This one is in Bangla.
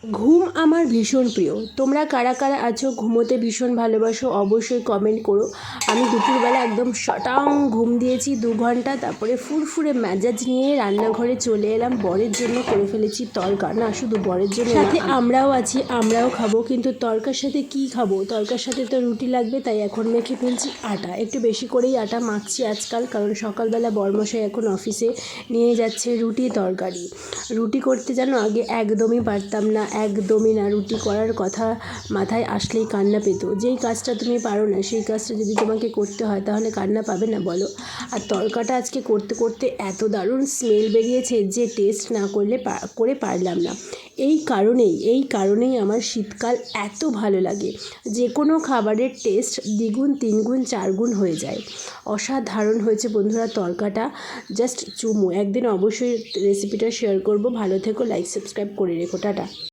ঘুম আমার ভীষণ প্রিয়। তোমরা কারা কারা আছো ঘুমোতে ভীষণ ভালোবাসো অবশ্যই কমেন্ট করো। আমি দুপুরবেলা একদম শটাং ঘুম দিয়েছি 2 ঘন্টা, তারপরে ফুরফুরে মেজাজ নিয়ে রান্নাঘরে চলে এলাম। বরের জন্য করে ফেলেছি তড়কা, না শুধু বরের জন্য সাথে আমরাও আছি, আমরাও খাবো। কিন্তু তড়কার সাথে কি খাবো? তড়কার সাথে তো রুটি লাগবে, তাই এখন মেখে ফেলছি আটা। একটু বেশি করেই আটা মাখছি আজকাল, কারণ সকালবেলা বরমশাই এখন অফিসে নিয়ে যাচ্ছে রুটি তরকারি। রুটি করতে জানো আগে একদমই পারতাম না, একদমই না। রুটি করার কথা মাথায় আসলেই কান্না পেত। যেই কাজটা তুমি পারো না সেই কাজটা যদি তোমাকে করতে হয় তাহলে কান্না পাবে না বলো? আর তড়কাটা আজকে করতে করতে এত দারুণ স্মেল বেরিয়েছে যে টেস্ট না করলে করে পারলাম না। এই কারণেই আমার শীতকাল এত ভালো লাগে। যে কোনো খাবারের টেস্ট দ্বিগুণ 3 গুণ 4 গুণ হয়ে যায়। অসাধারণ হয়েছে বন্ধুরা তড়কাটা, জাস্ট চুমু। একদিন অবশ্যই রেসিপিটা শেয়ার করব। ভালো থেকো, লাইক সাবস্ক্রাইব করে রেখো, টাটা।